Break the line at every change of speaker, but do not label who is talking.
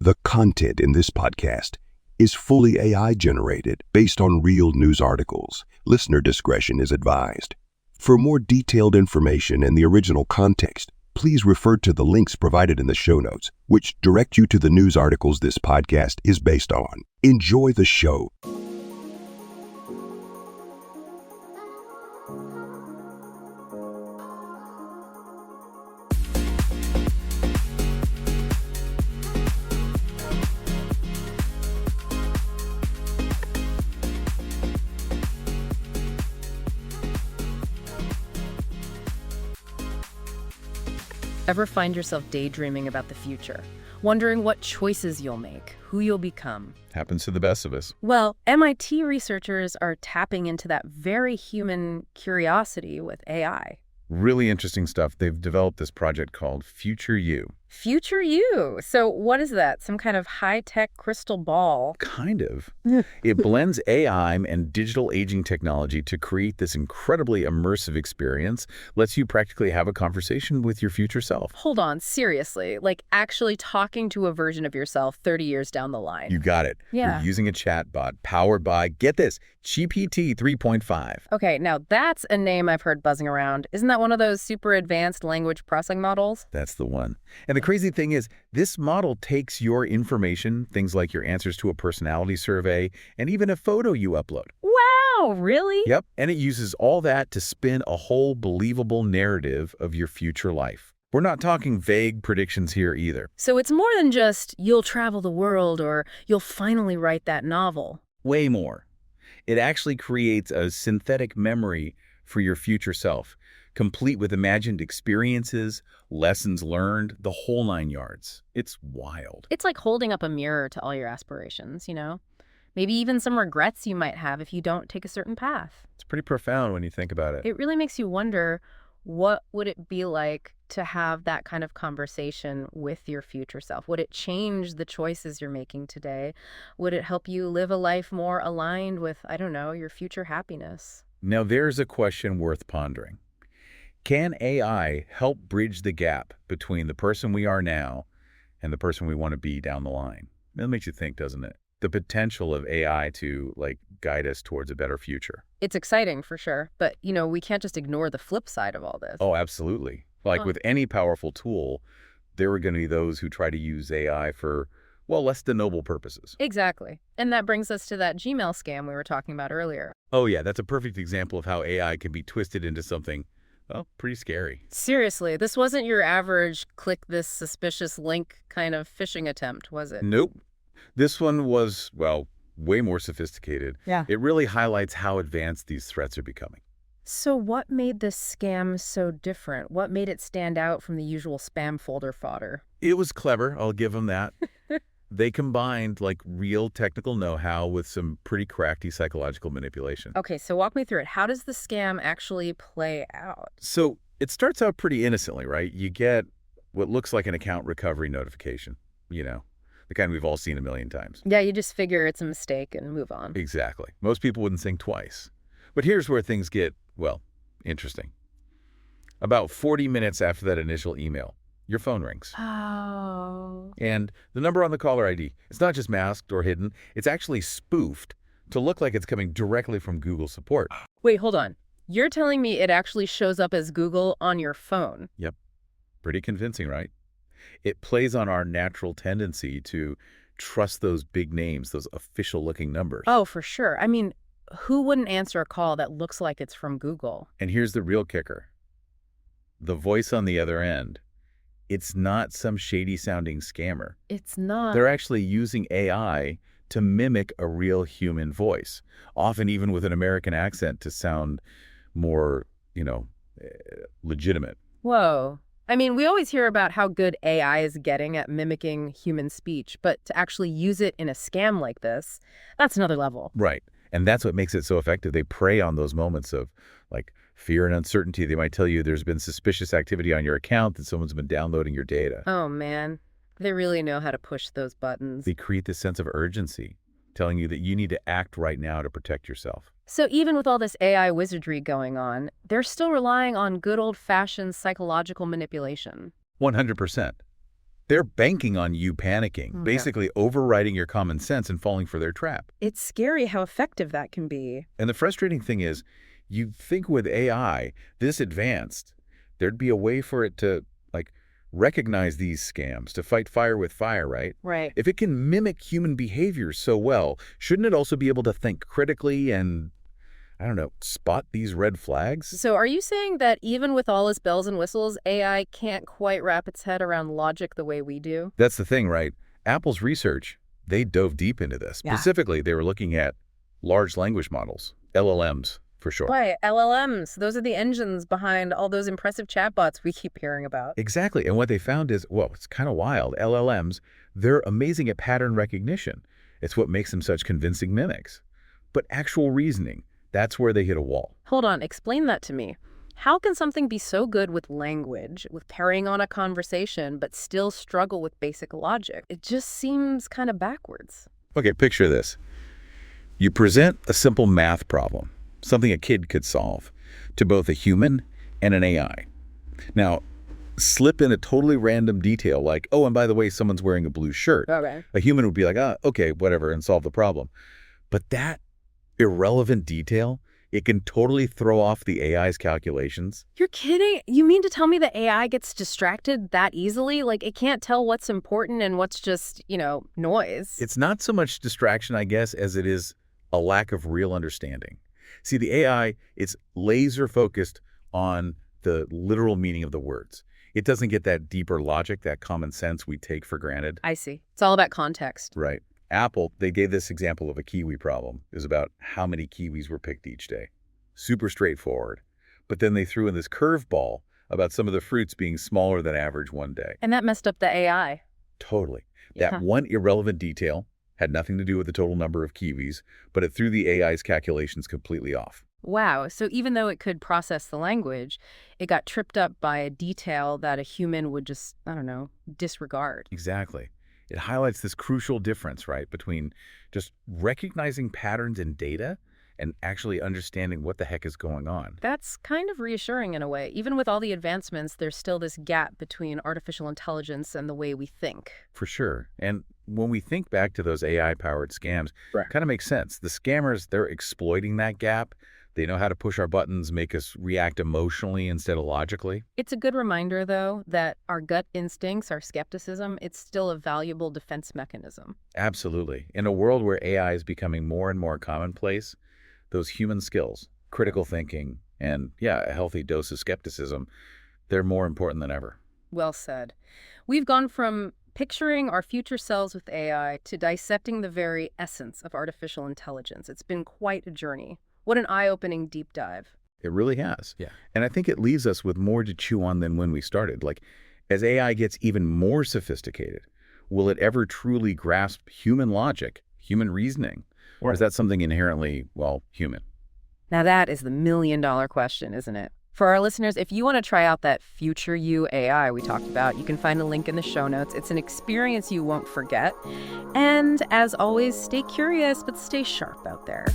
The content in this podcast is fully AI generated based on real news articles. Listener discretion is advised. For more detailed information and the original context, please refer to the links provided in the show notes, which direct you to the news articles this podcast is based on. Enjoy the show.
Ever find yourself daydreaming about the future, wondering what choices you'll make, who you'll become?
Happens to the best of us.
Well, MIT researchers are tapping into that very human curiosity with AI.
Really interesting stuff. They've developed this project called Future You.
Future You? So what is that? Some kind of high-tech crystal ball?
Kind of. It blends AI and digital aging technology to create this incredibly immersive experience, lets you practically have a conversation with your future self.
Hold on, seriously, like actually talking to a version of yourself 30 years down the line.
You got it.
Yeah.
You're using a chatbot powered by, get this, GPT 3.5.
Okay, now that's a name I've heard buzzing around. Isn't that one of those super advanced language processing models?
That's the one. And the crazy thing is, this model takes your information, things like your answers to a personality survey, and even a photo you upload.
Wow, really?
Yep, and it uses all that to spin a whole believable narrative of your future life. We're not talking vague predictions here either.
So it's more than just, you'll travel the world or you'll finally write that novel.
Way more. It actually creates a synthetic memory for your future self, complete with imagined experiences, lessons learned, the whole 9 yards. It's wild.
It's like holding up a mirror to all your aspirations, you know? Maybe even some regrets you might have if you don't take a certain path.
It's pretty profound when you think about it.
It really makes you wonder, what would it be like to have that kind of conversation with your future self? Would it change the choices you're making today? Would it help you live a life more aligned with, I don't know, your future happiness?
Now there's a question worth pondering. Can AI help bridge the gap between the person we are now and the person we want to be down the line? That makes you think, doesn't it? The potential of AI to, guide us towards a better future.
It's exciting for sure, but, we can't just ignore the flip side of all this.
Oh, absolutely. With any powerful tool, there are going to be those who try to use AI for, less than noble purposes.
Exactly. And that brings us to that Gmail scam we were talking about earlier.
Oh, yeah, that's a perfect example of how AI can be twisted into something, pretty scary.
Seriously, this wasn't your average click this suspicious link kind of phishing attempt, was it?
Nope. This one was, way more sophisticated.
Yeah.
It really highlights how advanced these threats are becoming.
So what made this scam so different? What made it stand out from the usual spam folder fodder?
It was clever, I'll give them that. They combined real technical know-how with some pretty crafty psychological manipulation.
Okay, so walk me through it. How does the scam actually play out?
So it starts out pretty innocently, right? You get what looks like an account recovery notification, the kind we've all seen a million times.
Yeah, you just figure it's a mistake and move on.
Exactly. Most people wouldn't think twice. But here's where things get, interesting. About 40 minutes after that initial email, your phone rings.
Oh.
And the number on the caller ID, it's not just masked or hidden, it's actually spoofed to look like it's coming directly from Google support.
Wait, hold on. You're telling me it actually shows up as Google on your phone?
Yep. Pretty convincing, right? It plays on our natural tendency to trust those big names, those official-looking numbers.
Oh, for sure. I mean, who wouldn't answer a call that looks like it's from Google?
And here's the real kicker. The voice on the other end, it's not some shady-sounding scammer.
It's not.
They're actually using AI to mimic a real human voice, often even with an American accent to sound more, legitimate.
Whoa. I mean, we always hear about how good AI is getting at mimicking human speech, but to actually use it in a scam like this, that's another level.
Right. And that's what makes it so effective. They prey on those moments of fear and uncertainty. They might tell you there's been suspicious activity on your account, that someone's been downloading your data.
Oh, man. They really know how to push those buttons.
They create this sense of urgency, telling you that you need to act right now to protect yourself.
So even with all this AI wizardry going on, they're still relying on good old-fashioned psychological manipulation.
100%. They're banking on you panicking,
Yeah.
basically overriding your common sense and falling for their trap.
It's scary how effective that can be.
And the frustrating thing is, you'd think with AI this advanced, there'd be a way for it to, like, recognize these scams, to fight fire with fire, right?
Right.
If it can mimic human behavior so well, shouldn't it also be able to think critically and, I don't know, spot these red flags?
So are you saying that even with all its bells and whistles, AI can't quite wrap its head around logic the way we do?
That's the thing, right? Apple's research, they dove deep into this.
Yeah.
Specifically, they were looking at large language models, LLMs for short.
Right, LLMs. Those are the engines behind all those impressive chatbots we keep hearing about.
Exactly. And what they found is, well, it's kind of wild. LLMs, they're amazing at pattern recognition. It's what makes them such convincing mimics. But actual reasoning, that's where they hit a wall.
Hold on, explain that to me. How can something be so good with language, with carrying on a conversation, but still struggle with basic logic? It just seems kind of backwards.
Okay, picture this. You present a simple math problem, something a kid could solve, to both a human and an AI. Now, slip in a totally random detail like, oh, and by the way, someone's wearing a blue shirt.
Okay.
A human would be like, okay, whatever, and solve the problem. But that irrelevant detail, it can totally throw off the AI's calculations.
You're kidding? You mean to tell me the AI gets distracted that easily? Like, it can't tell what's important and what's just, noise?
It's not so much distraction, I guess, as it is a lack of real understanding. See, the AI, it's laser focused on the literal meaning of the words. It doesn't get that deeper logic, that common sense we take for granted.
I see. It's all about context.
Right. Apple, they gave this example of a kiwi problem. It was about how many kiwis were picked each day. Super straightforward. But then they threw in this curveball about some of the fruits being smaller than average one day.
And that messed up the AI.
Totally.
Yeah.
That one irrelevant detail had nothing to do with the total number of kiwis, but it threw the AI's calculations completely off.
Wow. So even though it could process the language, it got tripped up by a detail that a human would just, disregard.
Exactly. It highlights this crucial difference, right, between just recognizing patterns in data and actually understanding what the heck is going on.
That's kind of reassuring in a way. Even with all the advancements, there's still this gap between artificial intelligence and the way we think.
For sure. And when we think back to those AI-powered scams,
Right.
it kind of makes sense. The scammers, they're exploiting that gap. They know how to push our buttons, make us react emotionally instead of logically.
It's a good reminder, though, that our gut instincts, our skepticism, it's still a valuable defense mechanism.
Absolutely. In a world where AI is becoming more and more commonplace, those human skills, critical thinking, and, a healthy dose of skepticism, they're more important than ever.
Well said. We've gone from picturing our future selves with AI to dissecting the very essence of artificial intelligence. It's been quite a journey. What an eye-opening deep dive.
It really has.
Yeah.
And I think it leaves us with more to chew on than when we started. Like, as AI gets even more sophisticated, will it ever truly grasp human logic, human reasoning? Or is that something inherently, human?
Now that is the million-dollar question, isn't it? For our listeners, if you want to try out that future you AI we talked about, you can find a link in the show notes. It's an experience you won't forget. And as always, stay curious, but stay sharp out there.